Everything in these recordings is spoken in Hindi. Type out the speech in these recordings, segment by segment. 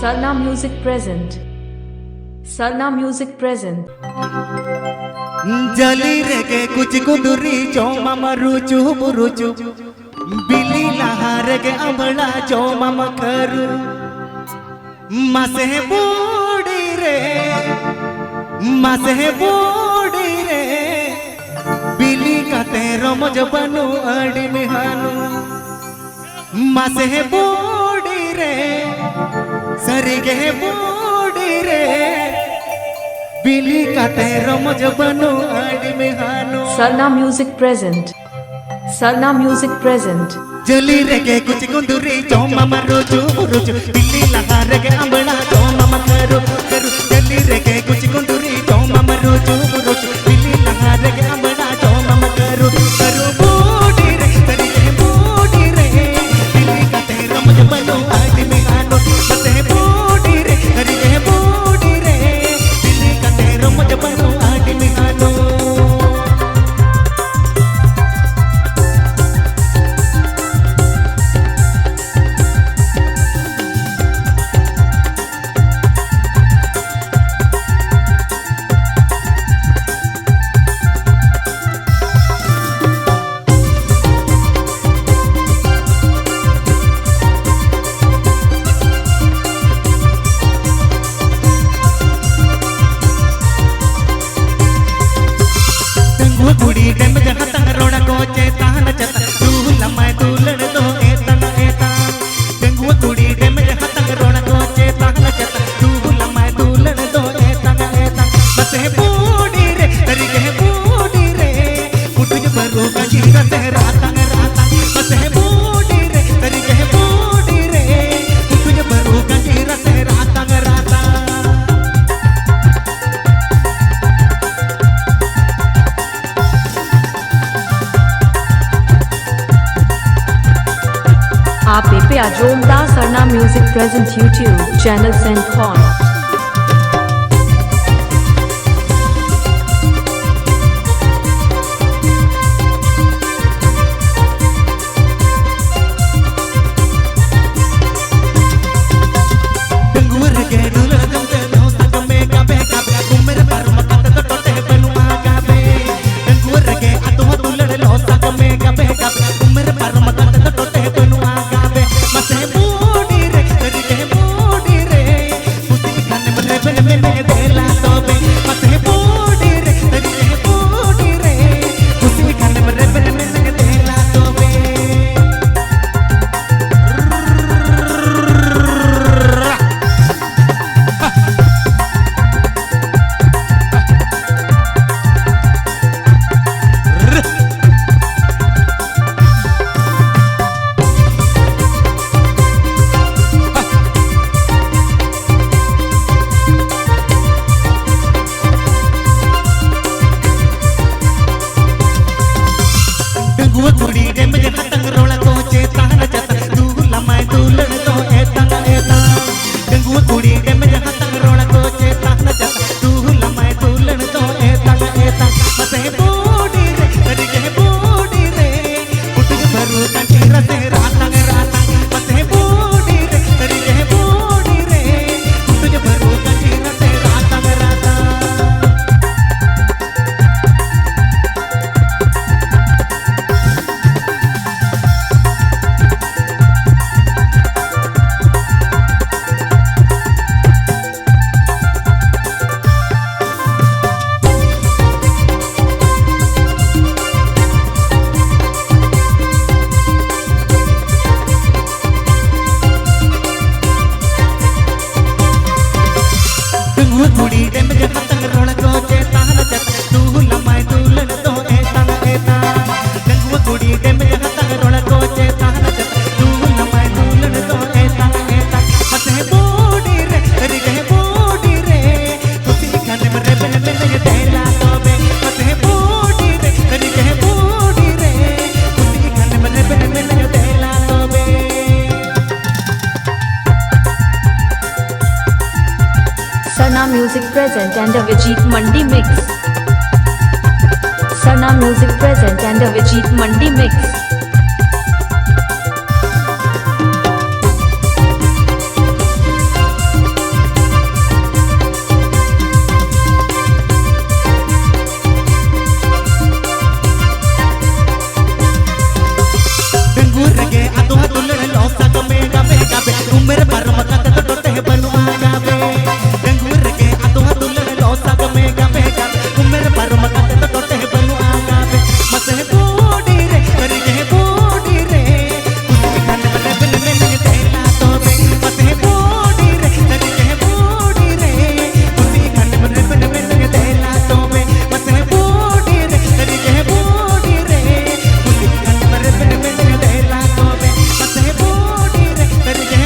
Sarna Music present. Sarna Music present. जली रेगे कुछ कुदुरी जो मामा रुचु बुरुचु बिली लहार के अबड़ा जो मामा करू मासे बूढ़ी रे बिली का तेरो मुझे बनू अड़ी मिहानू मासे बूढ़ी रे सरी के बूढ़ी रे बिली का तेरो मुझे बनू अड़ी मिहानू Sarna Music present. Sarna Music present. जली रेगे कुछ कुंदुरी जो मामा रुचु बुरुचु बिली लहार के अबड़ा जो मामा करू जली रेगे कुछ कुंदुरी जो मामा रुचु बुरुचु बिली लहार के अबड़ा जो मामा करू बूढ़ी रे तेरी के बूढ़ी रे बिली का तेरा मुझे बनो अड़ी मिहानो बसे बूढ़ी रे तेरी के बूढ़ी रे बिली का तेरा मुझे बनो अड़ी मिहानो कुड़ी डेम जहाँ तंग रोड़ा कोचे तान चता तू लमाए तू लड़ दो एता गंगुआ कुड़ी डेम जहाँ तंग रोड़ा कोचे तान चता तू लमाए तू लड़ दो एता बसे बूढ़ी रे तेरी के बूढ़ी रे कुछ बरू का जीरा तेरा तंग राता बसे बूढ़ी रे तेरी के बूढ़ी रे कुछ बरू का जीरा तेरा तंग राता आप पे आजोमदा Sarna music present YouTube channel सेंड कॉन कुड़ी डेम जहाँ तंग रोड़ा कोचे तान चता तू लमाए तू लड़ दो एता गंगुआ कुड़ी डेम जहाँ तंग रोड़ा कोचे तान चता तू लमाए तू लड़ दो एता बसे बूढ़ी रे तेरी के बूढ़ी रे कुछ भरू का जीरा तेरा तंग राता बसे बूढ़ी रे तेरी के बूढ़ी रे कुछ भरू का जीरा तेरा तंग राता कुड़ी डेम जहाँ तंग रोड़ा कोचे तान चता तू लमाए तू लड़ दो एता गंगुआ कुड़ी डेम जहाँ तंग रोड़ा कोचे तान चता तू लमाए तू लड़ दो एता बसे बूढ़ी रे तेरी के बूढ़ी रे कुछ खाने में रे बन ये देला तो बे बसे बूढ़ी रे तेरी के बूढ़ी रे कुछ खाने में रे बन ये देला तो बे Sarna Music present and a Vijit Mandi mix. Sarna Music present and a Vijit Mandi mix. Umur baru makan tetap teh banu agabe. Dengur ke atuh tulen dosa game game game. Umur baru makan tetap teh banu agabe. Masih budi re, kari ke budi re. Kusikan mana ben men tela tobe. Masih budi re, kari ke budi re. Kusikan mana ben men tela tobe. Masih budi re, kari ke budi re. Kusikan mana ben men tela tobe. Masih budi re, kari ke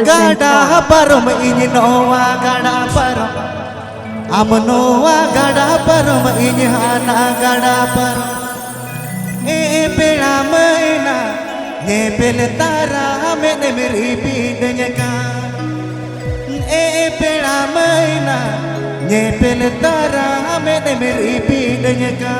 gada parum ini noa gada parum amnoa gada parum ini hana gada parum pela maina ne pel tara mene meri pidnya ka pela maina ne pel tara mene meri pidnya ka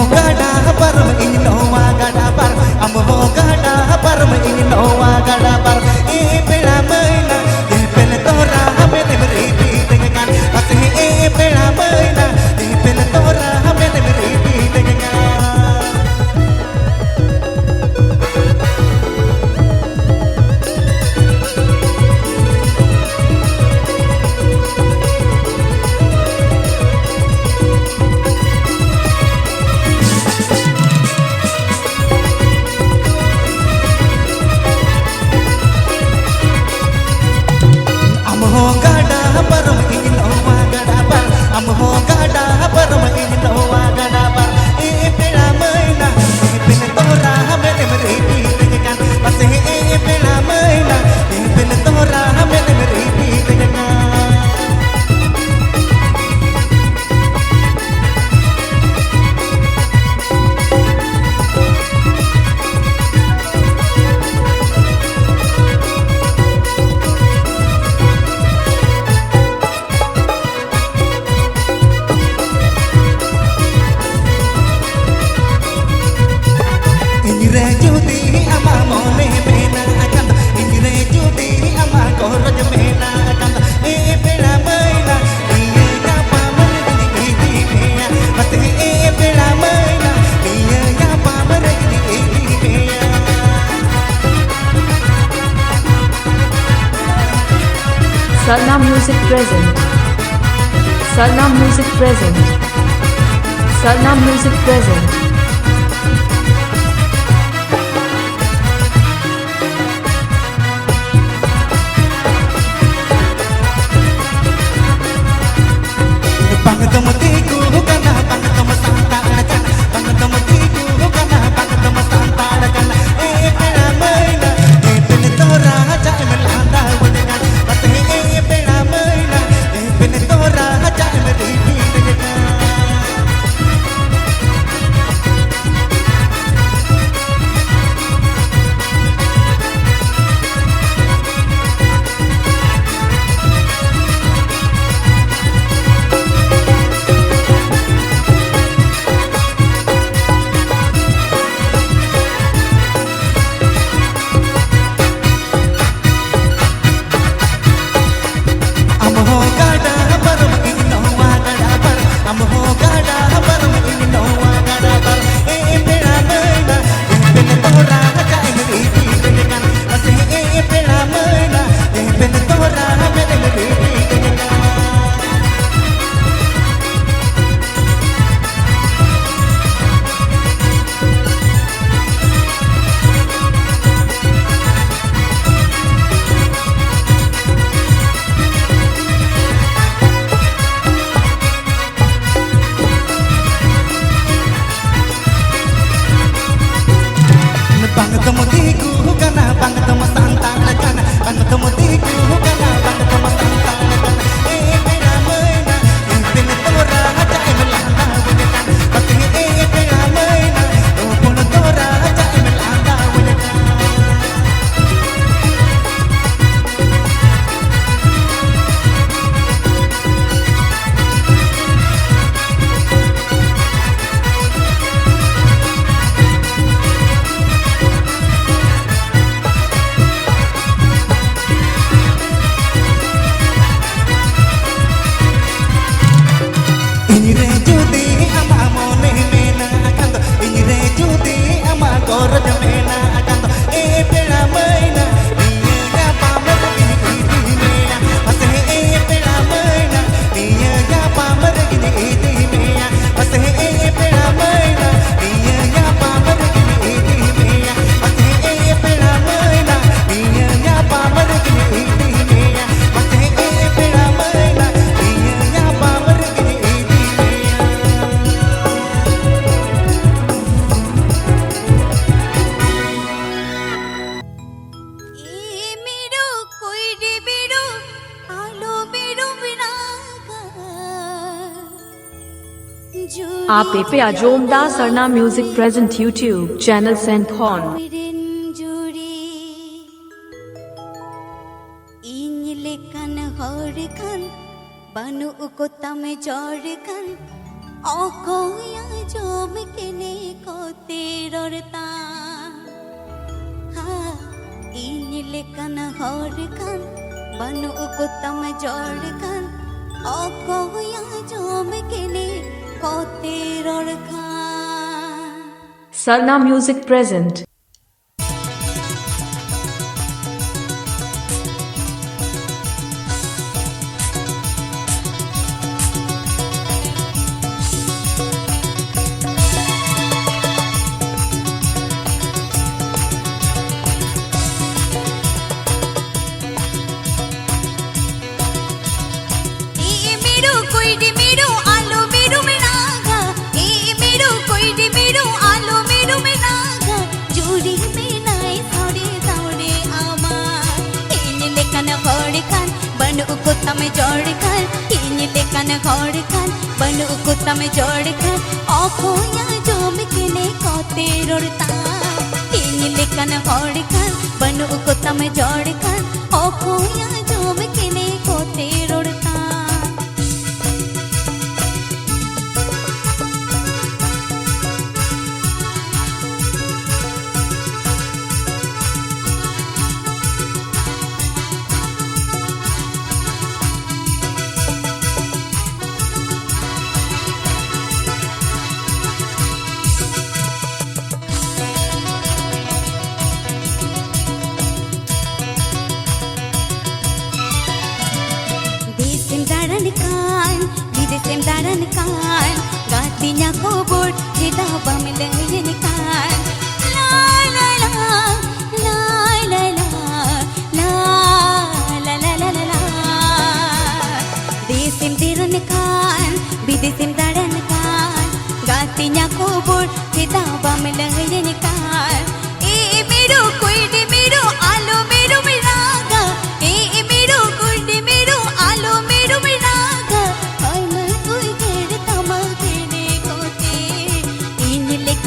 gada parum ini noa gada par amho gada parum ini noa gada par pela maina pela tora mene meri pidnya asih pela maina pela tora mene meri pidnya Sarna Music present. Sarna Music present. Sarna Music present. तू गला बंद को मतंता ए पेड़ा मैना दिन तोरा जाए मिलांदा वजता बस ए पेड़ा मैना पुन तोरा जाए मिलांदा वजता Ingre judi ama mone mena kanto Ingre judi ama koroj mena kanto E pela maina Iya ya pamar gini iti mena Pas e pela maina Iya ya pamar gini iti mena Pas e pela maina Iya ya pamar gini iti mena Pas e pela maina Iya ya pamar gini iti mena Pas e pela maina Iya ya pamar gini iti आप पे अजोमदा Sarna music present YouTube channel सेंट हॉन banu uko tame jorkan oko ya jom kene ko terorta ha ini lekan horkan banu uko tame jorkan oko ya jom kene ko terorka Sarna music present तमे जोड़कर इन्हीं लेकन घोड़कर बनु को तमे जोड़कर आँखों या जोम किने को तेरोड़ता इन्हीं लेकन घोड़कर बनु को तमे जोड़कर आँखों या जोम किने को तेरोड़ता Sem daran kan gatinya kubur di dalam melengin kan la la la la la la la la la la la la disim diran kan bidisim daran kan gatinya kubur di dalam melengin kan e mero koi di mero alo mero miraga e mero koi di mero alo mero miraga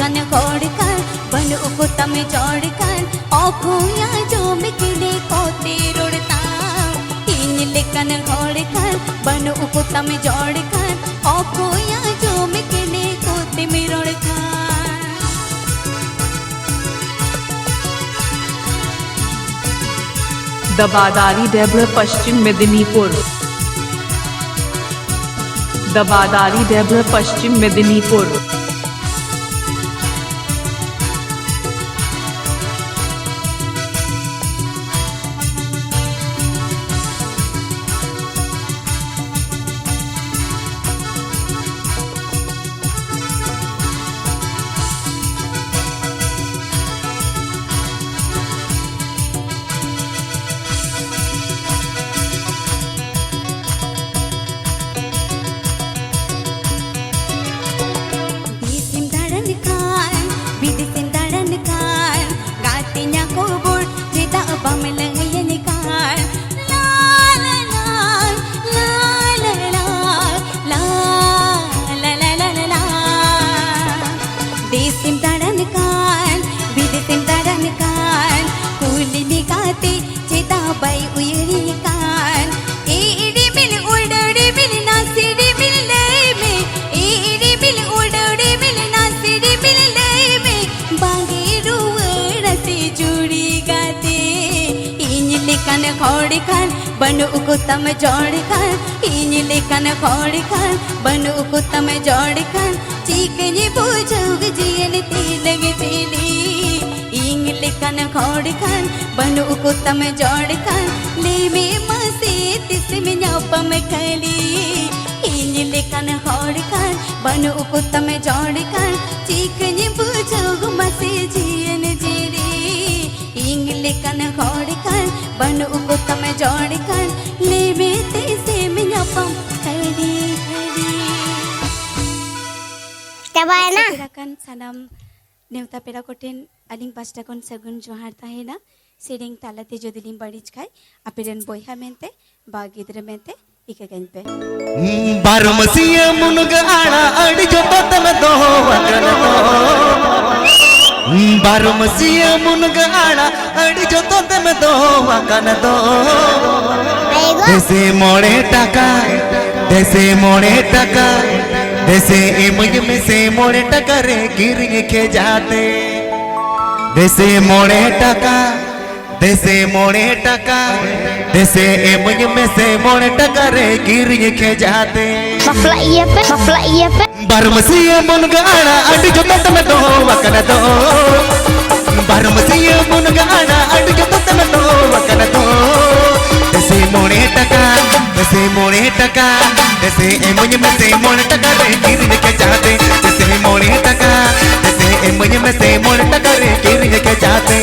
कन घोड़कर बनु को तमे जोड़कर आँखों या जोम किने को तेरोड़ता इन लेकन घोड़कर बनु को तमे जोड़कर आँखों या जोम किने को तेरोड़ता दबादारी डेबरा पश्चिम मेदिनीपुर दबादारी डेबरा पश्चिम मेदिनीपुर खोड़ खान बनु को तम जोड़ खान इन लेखन खोड़ खान बनु को तम जोड़ खान चीकनी पूछोग जियन तिलग तिली इन लेखन खोड़ खान बनु को तम जोड़ खान ले में मसे तिस में न्यापम खली इन लेखन खोड़ खान बनु को तम जोड़ खान चीकनी पूछोग मसे जियन जिरी इन लेखन खोड़ खान बनु को तम जोड़ खान ले में तिस में न्यापम खली Tabayana. Silakan salam नेवता पेरा कोटेन अलिंग पास्टा कोन सगुन जोहार ताहेना सिरिंग तालते जोदिलिंग बड़ीच खाय अपिरन बोयहा मेंते बागिद्र मेंते इकगन पे बारो मसिया मुनुग आड़ा अड़ी जो तो तम दो वगन दो बारो मसिया मुनुग आड़ा अड़ी जो तो तम दो वगन दो देसे मोड़े टका देसे इमुज में से मोड़े टका रे गिरिंग के जाते देसे मोड़े टका देसे इमुज में से मोड़े टका रे गिरिंग के जाते Mafla iya pe. बारमसिया मुनगाना अड़ जो तम दो वकन दो बारमसिया मुनगाना अड़ जो तम दो वकन दो देसे मोड़े टका देसे इमुज में से मोड़े टका रे गिरिंग के जाते देसे मोड़े टका देसे इमुज में से मोड़े टका रे गिरिंग के जाते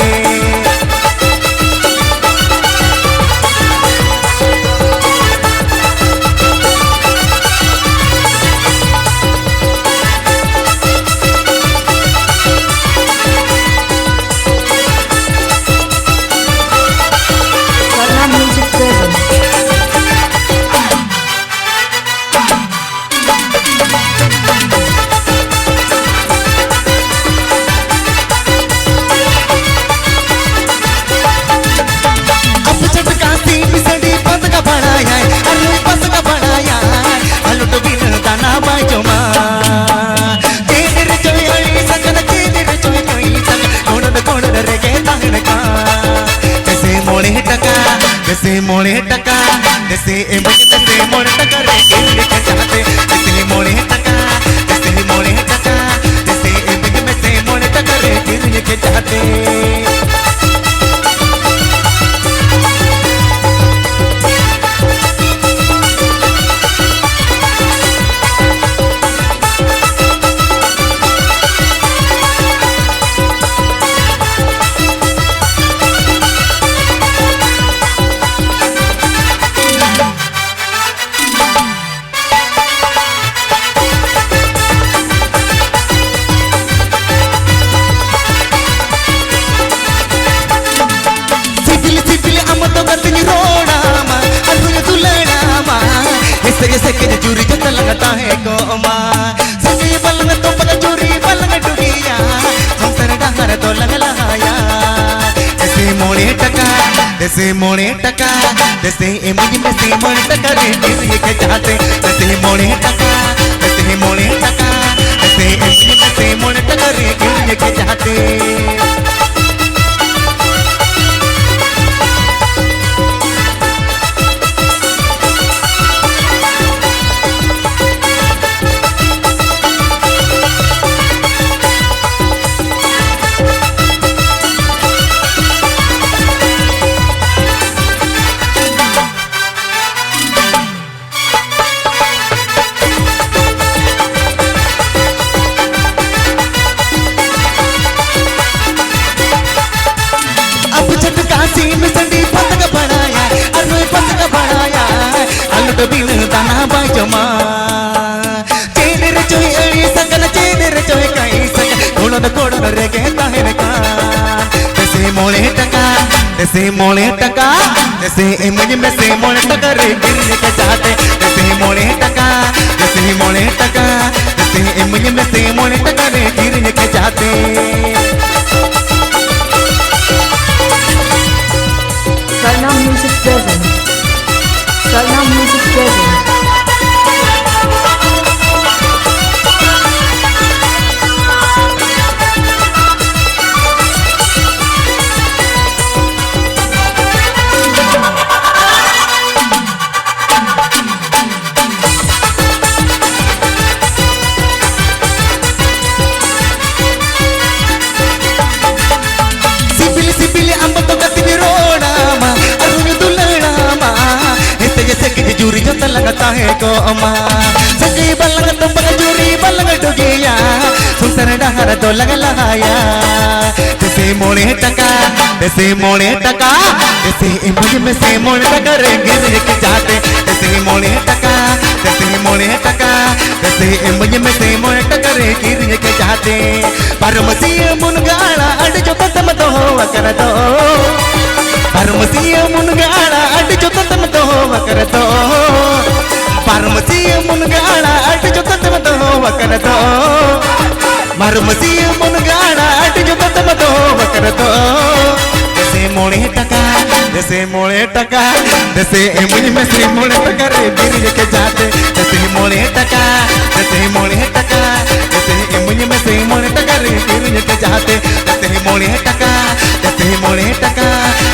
देसे इमुज में से मोड़े टका रे गिरिंग के जाते देसे मोड़े टका देसे इमुज में से मोड़े टका रे गिरिंग के जाते से के चूरी जत लगता है गोमा सके बलंग तो पता चूरी बलंग डुगिया संसर डहर तो लग लहाया देसे मोड़े टका देसे इमुज में से मोड़े टका रे गिरिंग के जाते देसे मोड़े टका देसे इमुज में से मोड़े टका रे गिरिंग के जाते दाना बाजमा चेनर चोय अड़ी सकल चेनर चोय कई सक कोड़न कोड़न रे के ताहन का देसे मोड़े टका देसे इमुज में से मोड़े टका रे गिरिंग के जाते देसे मोड़े टका देसे इमुज में से मोड़े टका रे गिरिंग के जाते Salna Music present. Salna Music present. लगता है को अमा सगी बलंग तुम बलजूरी बलंग डुगिया सुनसर डहर तो लग लगाया जैसे मोड़े टका जैसे मोड़े टका जैसे मुझ में से मोड़े टका रे गिर के जाते जैसे मोड़े टका जैसे मोड़े टका जैसे मुझ में से मोड़े टका रे गिर के जाते परमसी मुनगाड़ा अड जो तम तो कर दो परमसी मुनगाड़ा अड जो तम तो कर दो परमसी मुनगाड़ा अड जो तम तो कर दो परमसी मुनगाड़ा अड जो तम तो कर दो जैसे मोड़े टका जैसे मोड़े टका जैसे मुझ में से मोड़े टका रे गिर के जाते जैसे मोड़े टका जैसे मोड़े टका जैसे मुझ में से मोड़े टका रे गिर के जाते जैसे मोड़े टका जैसे मोड़े टका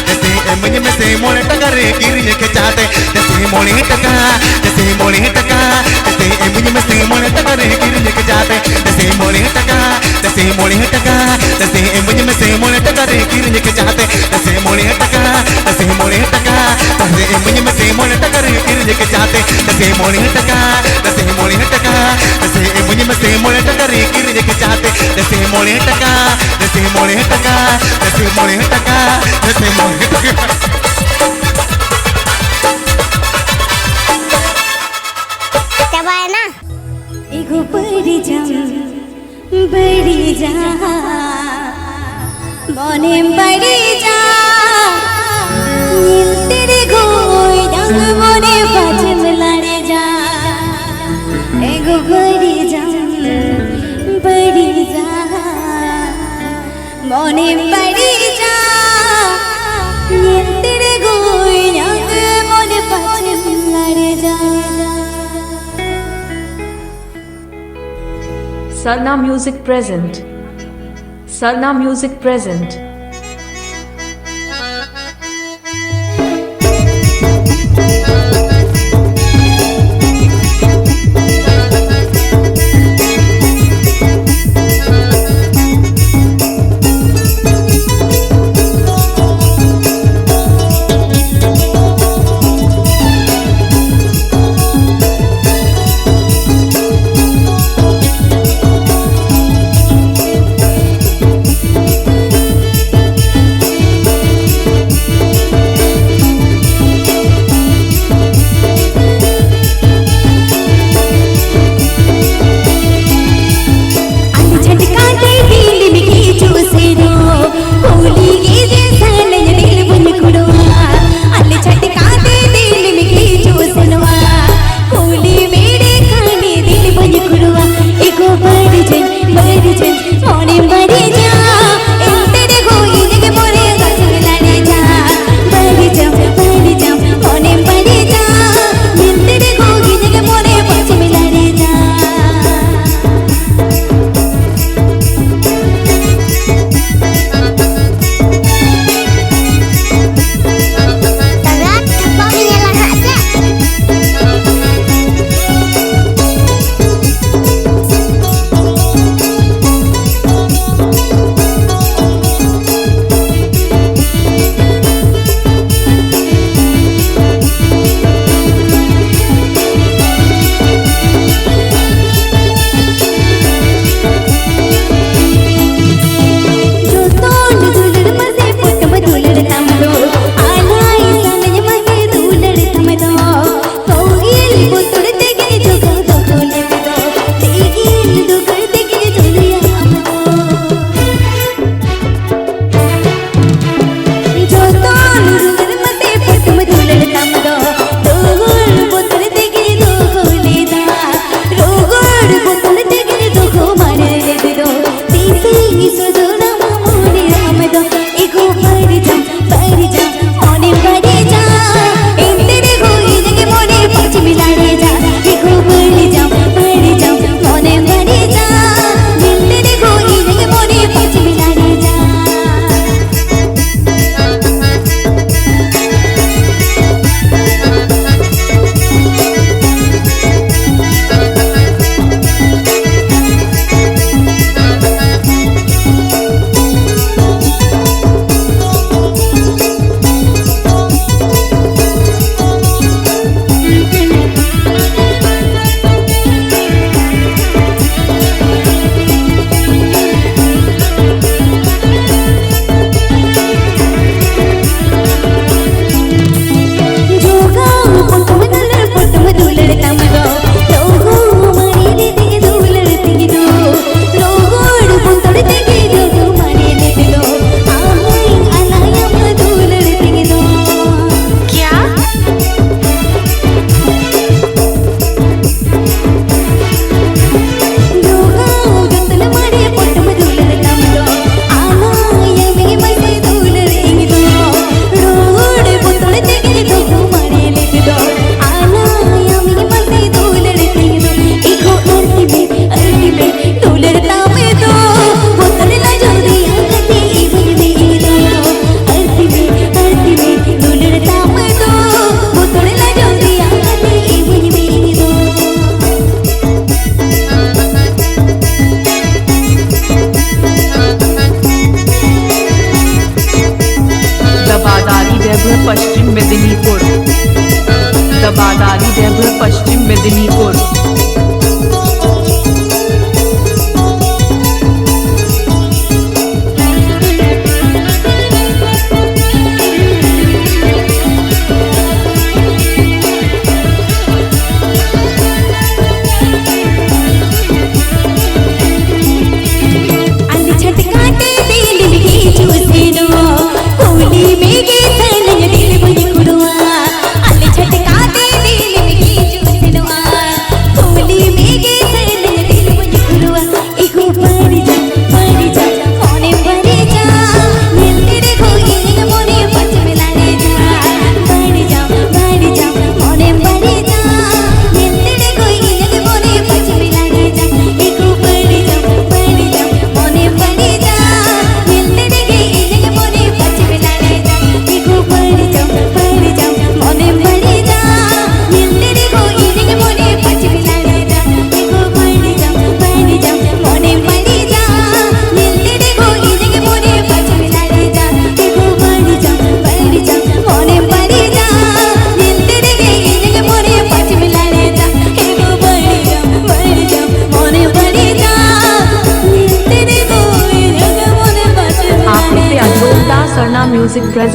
जैसे मुझ में से मोड़े टका रे गिर के जाते जैसे मोड़े टका जैसे मोड़े टका जैसे मुझ में से मोड़े टका रे गिर के जाते जैसे मोड़े टका जैसे मोड़े टका जैसे मुझ में से मोड़े टका रे गिर के जाते जैसे मोड़े टका जैसे मोड़े टका जैसे मुझ में से मोड़े टका रे गिर के जाते जैसे मोड़े टका जैसे मोड़े टका जैसे मुझ में से मोड़े टका रे गिर के जाते जैसे मोड़े टका जैसे मोड़े टका जैसे मोड़े टका जैसे मोड़े टका दबाए ना एगो बड़ी जा मने बड़ी जा नील तेरे गोई रंग मोने बाज मिलाने जा एगो बड़ी जा मने बड़ी जा नील तेरे गोई रंग मोने बाज मिलाने जा Salna Music present. Salna Music present.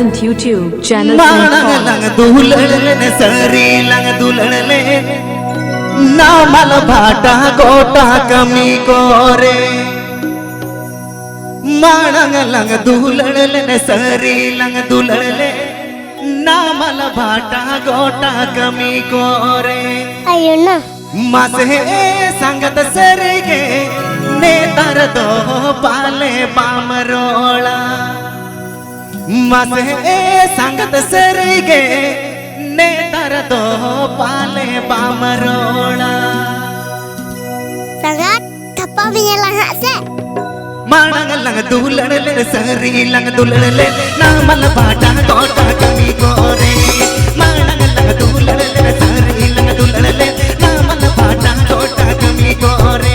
present YouTube channel माणंग Saint lung Paul. दुलड़ले ने सरी लंग दुलड़ले नामल भाटा गोटा कमी कोरे माणंग लंग दुलड़ले ने सरी लंग दुलड़ले नामल भाटा गोटा कमी कोरे Ayun na. मासे संगत सरिगे नेतर दो पाले बामरोला मासे संगत सरिगे नेतर दो पाले बामरोला Sangat kapal menyelahak se. माणंग लंग दुलड़ले सरी लंग दुलड़ले नामल बाटा गोटा कमी गोरे माणंग लंग दुलड़ले सरी लंग दुलड़ले नामल बाटा गोटा कमी गोरे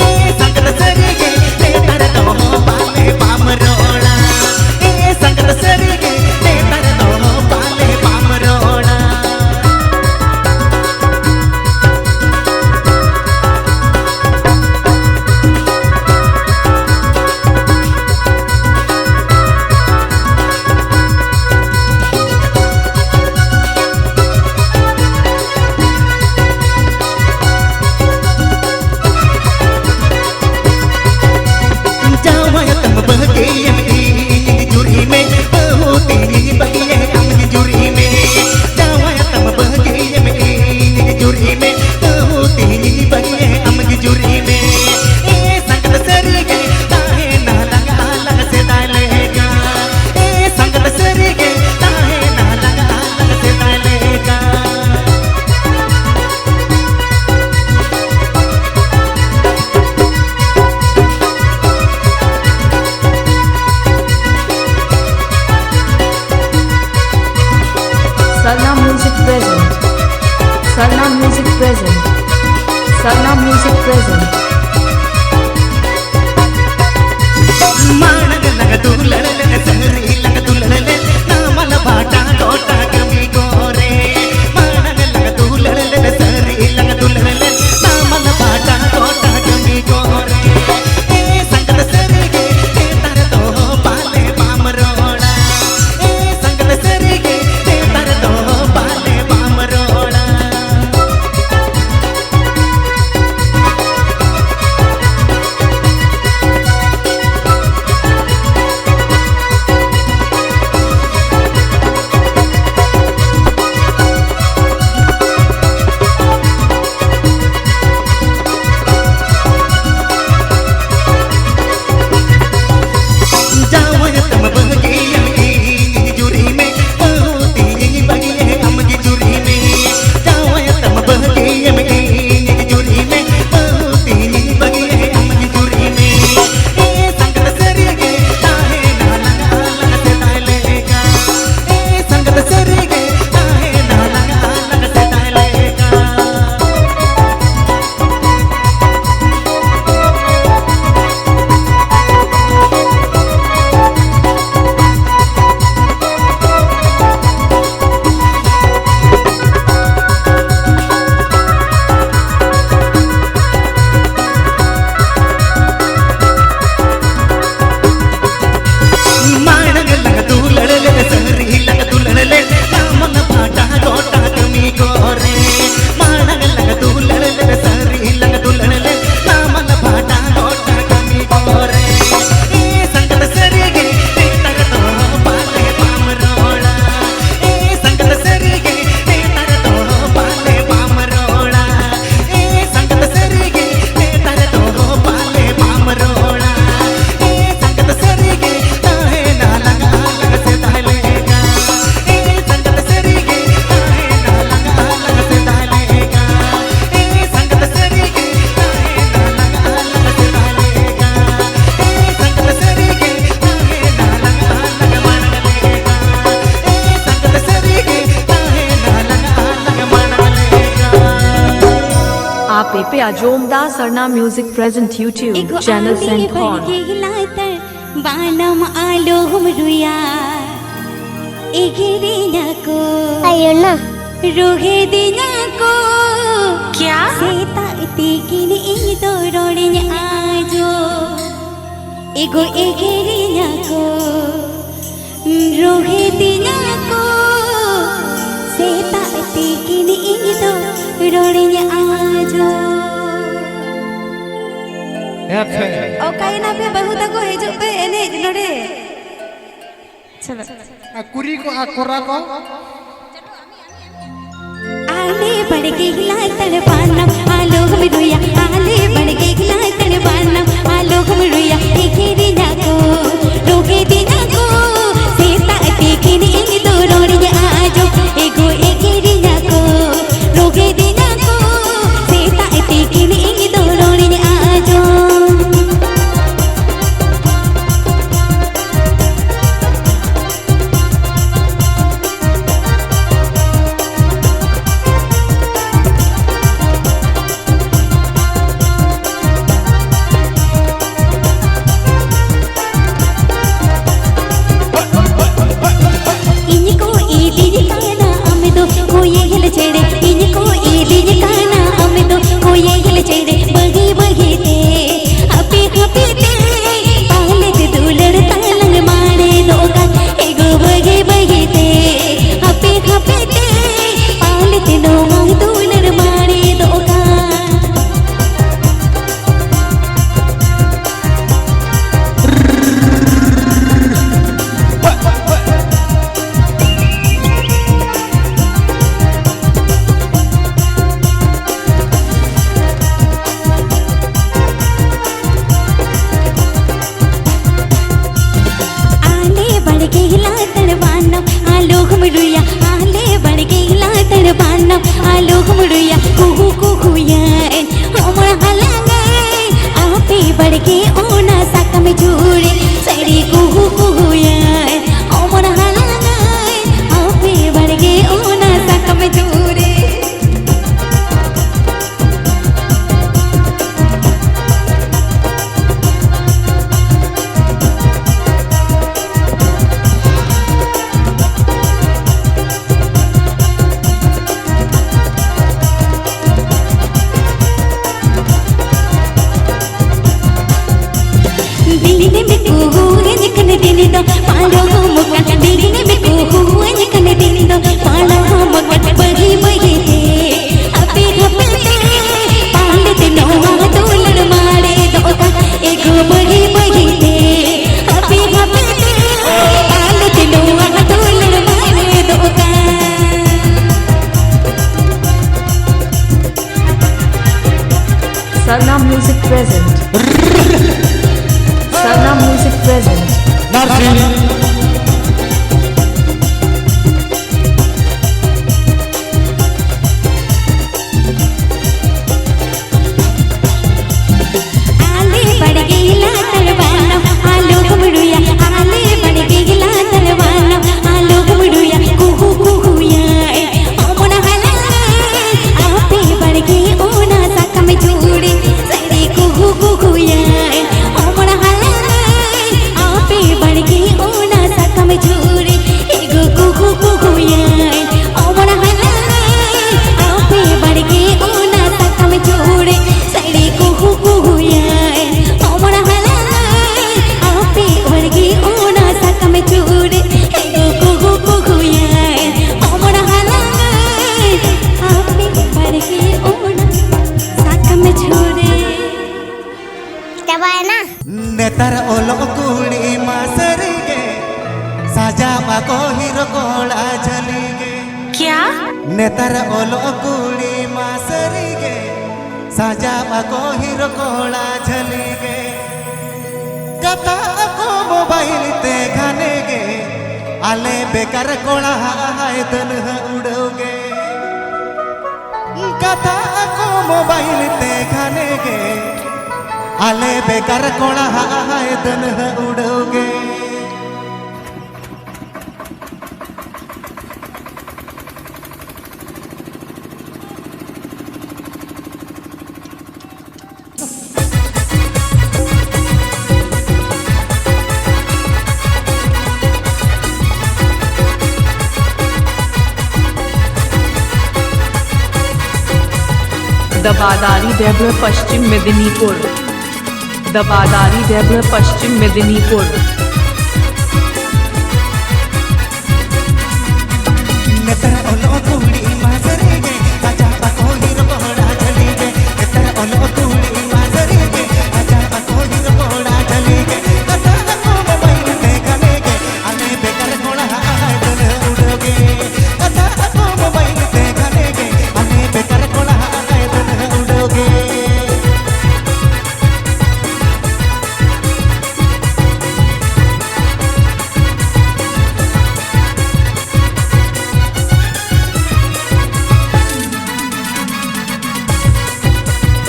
ए संगत सरिगे नेतर दो पाले बामरोला ए संगत सरिगे नेतर दो पाले बामरोला जावय तम बहके यमकी जुरी में बहुती बगिए अमगी जुरी में जावय तम बहके यमकी जुरी में बहुती बगिए अमगी जुरी में ए संगत सरिगे ताहे ना लगा लग से डालेगा ए संगत सरिगे ताहे ना लगा लग से डालेगा Sarna Music present. Sarna Music present. Sarna Music present. माणंग लंग दुलड़ले सरी लंग दुलड़ले नामल भाटा गोटा कमी गोरे माणंग लंग दुलड़ले सरी लंग दुलड़ले नामल भाटा गोटा कमी गोरे ए संगत सरिगे नेतर दो पाले बामरोला ए संगत सरिगे नेतर दो पाले बामरोला जावय तम बहके यमकी जुरी में बहुती बगिए अमगी जुरी में जावय तम बहके यमकी जुरी में बहुती बगिए अमगी जुरी में ए संगत सरिगे ताहे ना लगा लग से डालेगा ए संगत सरिगे ताहे ना लगा लग से डालेगा माणंग लंग दुलड़ले सरी लंग दुलड़ले नामल भाटा गोटा कमी गोरे माणंग लंग दुलड़ले सरी लंग दुलड़ले नामल भाटा गोटा कमी गोरे ए संगत सरिगे नेतर दो पाले बामरोला ए संगत सरिगे नेतर दो पाले बामरोला ए संगत सरिगे नेतर दो पाले बामरोला ए संगत सरिगे ताहे ना लगा लग से डालेगा ए संगत सरिगे ताहे ना लगा लग से डालेगा ए संगत सरिगे ताहे ना लगा लग से डालेगा ए संगत सरिगे ताहे ना लगा लग मन लेगा ए संगत सरिगे ताहे ना लगा लग मन लेगा आप पे Ajomda Sarna Music present YouTube channel Saint Paul. बालम आलो हमरुया एगिरे नको Ayun na. रोहे दिनको क्या सेता तिकिन इदो रोडिन आजो एगो एगिरे नको रोहे दिया को सेता तीकिन इंगितो रोड़िया आजो ओ काई ना पे बहुत को हेजो पे एने नोडे चलो कुरी को कोरा को आले बढ़ के हिला तड़पाना आलोक में रुया आले बढ़ के हिला तड़पाना आलोक में रुया एकेरी ना को रोके दिना को सीता टेके नी तो रोड़िया आजो एगो एकेरी ना को रोके दिना को सीता टेके नी तो रोड़िया आजो चढ़े इनको ईदी काना हमें तो कोई हिल चढ़े बगी बगी ते हपी हपी ते पाले ते दूलड़ तालंग मारे दोगा एगो बगी बगी ते हपी हपी ते पाले ते दोगा दूलड़ मारे दोगा आलोक मुड़िया कुहू कुहू यार हमर हलांगे आपे बढ़ के ओना साक में झूरे सड़ी कुहू कुहू यार हमर हलांगे आपे बढ़ के ओना साक में झूरे दिल्ली में कुहू निकने दिल्ली दो पालो मुक्का दिल्ली में कुहू निकने दिल्ली दो पालो मुक्का बगी बगी ते अपे अपे ते पाले ते नौवा दूलड़ मारे दोगा एगो बगी बगी ते अपे अपे ते पाले ते नौवा दूलड़ मारे दोगा Sarna Music present. Sarna Music present. आले बढ़ गईला तड़वाना आलोक मुड़िया आले बढ़ गईला तड़वाना आलोक मुड़िया कुहू कुहू यार हमन हलांगे आपे बढ़ के ओना साक में झूरे सड़ी कुहू कुहू यार हमन हलांगे आपे बढ़ के ओना साक में झूरे एगो कुहू कुहू यार हमन हलांगे आपे बढ़ के ओना साक में झूरे सड़ी कुहू कुहू यार हमन हलांगे आपे बढ़ के ओना साक में झूरे एगो कुहू कुहू यार हमन हलांगे आपे बढ़ के ओना साक में झूरे Coba na. नेतर ओलो कुड़ी मासरी गे साजा माको हीरो कोला झली गे क्या नेतर ओलो कुड़ी मासरी गे साजा माको हीरो कोला झली गे कथा को मोबाइल ते घाने गे आले बेकार कोला हाय दन उड़ोगे कथा को मोबाइल ते घाने गे आले बेकार कोला हाय दन उड़ोगे दबादारी देवल पश्चिम मेदिनीपुर दबादारी देवल पश्चिम मेदिनीपुर ओलो कुड़ी मासरी गे आजा बाको हिरो बोड़ा चली गे तेरा ओलो कुड़ी मासरी गे आजा बाको हिरो बोड़ा चली गे कथा को मोबाइल पे गाने गे आने बेकार घोड़ा आदन उड़ोगे कथा को मोबाइल पे गाने गे आने बेकार घोड़ा आदन उड़ोगे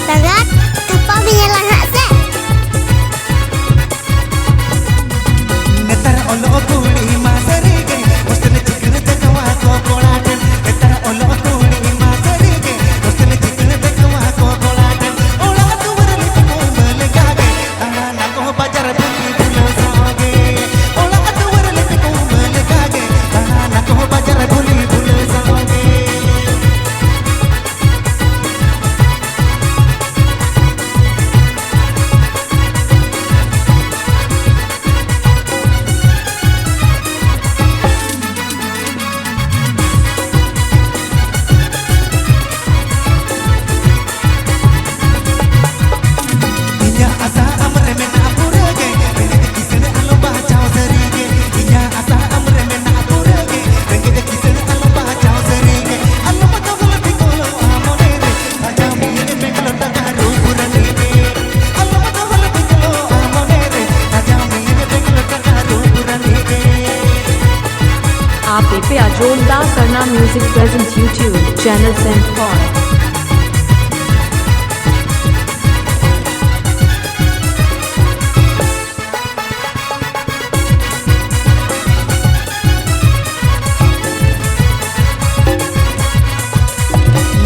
Sangat kapal punya lahak se. नेतर ओलो कुड़ी मासरी गे उसने चिकन देखवा को कोलाटन नेतर ओलो कुड़ी मासरी गे उसने चिकन देखवा को कोलाटन ओला तुवर लिपि को मल गागे ताना ना को बाजार बुली बुलो सागे ओला तुवर लिपि को मल गागे ताना ना को बाजार बुली बुलो सागे Inya asa amre me na purege renge kisene alo bachao sarige Inya asa amre me na purege renge kisene alo bachao sarige alo mato gol tikolo amone re aja mine beklo tagaru purani re alo mato gol tikolo amone re aja mine beklo tagaru purani re आप पे जोरदार Sarna music present YouTube channel सेंड फॉर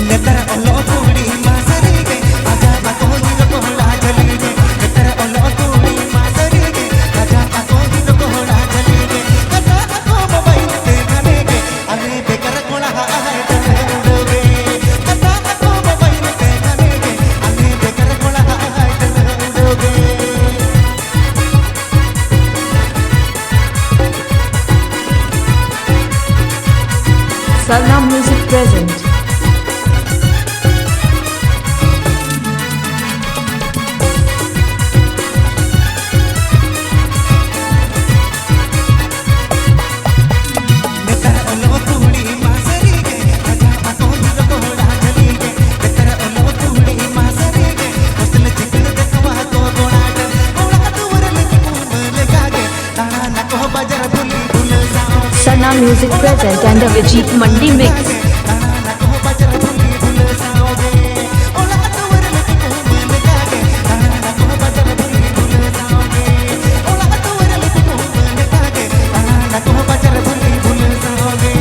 नेतर ओलो कुड़ी मासरी गे आजा बाको हिरो बोड़ा चली गे नेतर ओलो कुड़ी मासरी गे आजा बाको हिरो बोड़ा चली गे कथा को मोबाइल पे गाने गे अरे बेकार कोला है उड़ोगे कथा को मोबाइल पे गाने गे अरे बेकार कोला है उड़ोगे सरना म्यूजिक प्रेजेंट नेतर ओलो कुड़ी मासरी गे आजा बाको हिरो बोड़ा चली गे नेतर ओलो कुड़ी मासरी गे उसने चिकन देखवा को गोड़ाटन ओला तुवर लिपि को मल गागे ताना ना को बाजार बुली बुलो सागे सरना म्यूजिक प्रेजेंट एंड अभिजीत मंडी मिक्स ताना ना को बाजार बुली बुलो सागे ओला तुवर लिपि को मल गागे ताना ना को बाजार बुली बुलो सागे ओला तुवर लिपि को मल गागे ताना ना को बाजार बुली बुलो सागे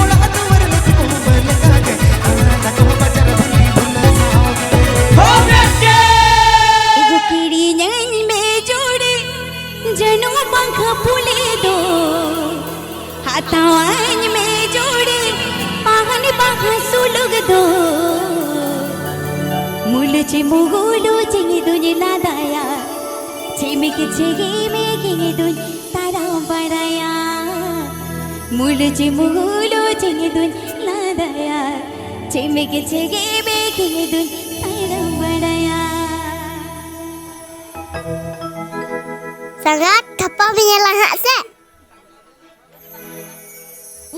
ओला तुवर लिपि को मल गागे ताना ना को बाजार बुली बुलो सागे एगो कीड़ी नैन में जोड़े जनो पंख फूले दो हाथावन में जोड़े पाहन बाह सुलग दो मुलचे मुगुलो चिंगी दुनि लादाया चिमिक चिगी मेगी दुन तारा बड़ाया मुलचे मुगुलो चिंगी दुन लादाया चिमिक चिगी मेगी दुन तारा बड़ाया Sangat kapal punya lahak se.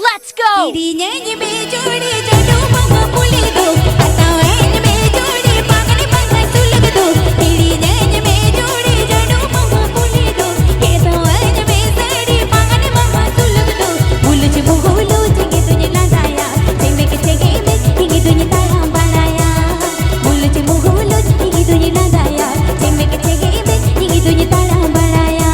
Let's go! Dirinya nyebe jodi jadu mama puli do Atawan me jodi pagane pagane sulag do Dirinya nyebe jodi jadu mama puli do Ketawan me sadi pagane mama sulag do Buluch bugulu jingi dunye ladaya Cheme ke chege me hingi dunye tara balaya Buluch bugulu jingi dunye ladaya Cheme ke chege me hingi dunye tara balaya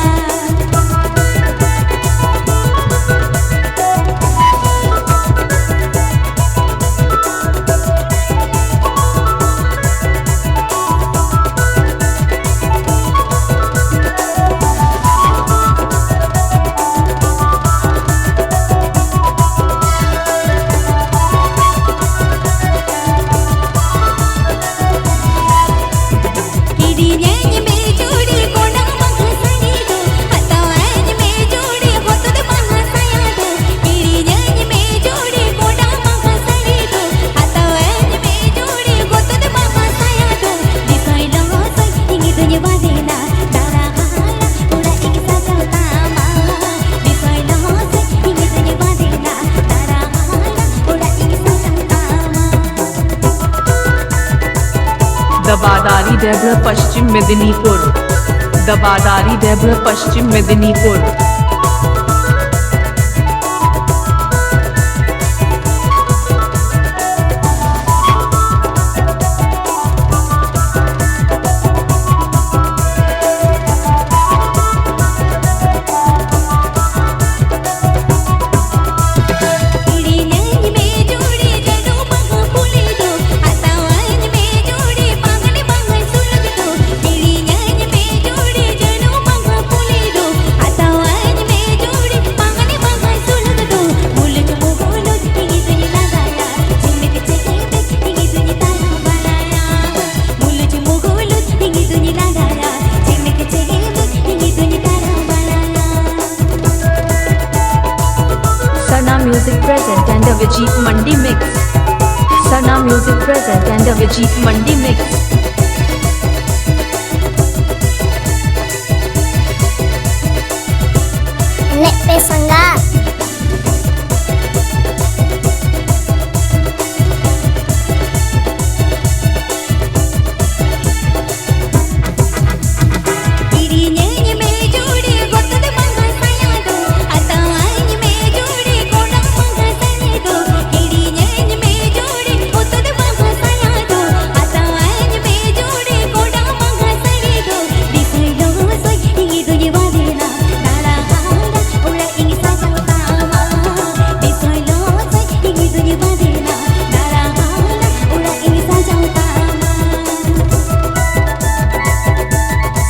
दबादारी Devara Paschim Medinipur, दबादारी Devara Paschim Medinipur. Music present and the Vijit Mandi mix. Sana music present and the Vijit Mandi mix. Nek pesangga.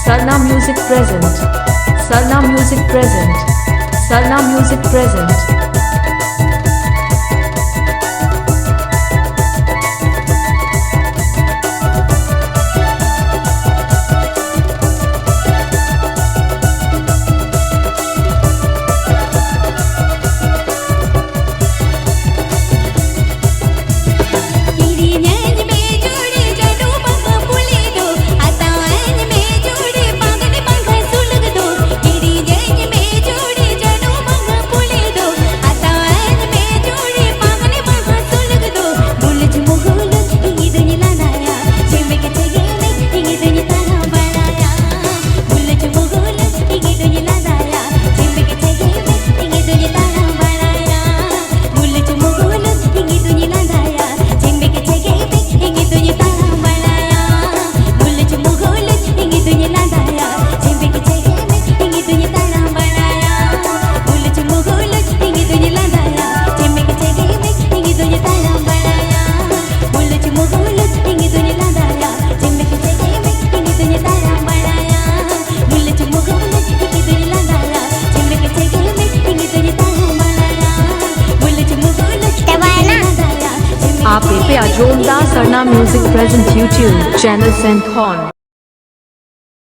Sarna music present. Sarna music present. Sarna music present. आप पे जोरदार Sarna music present YouTube channel send कौन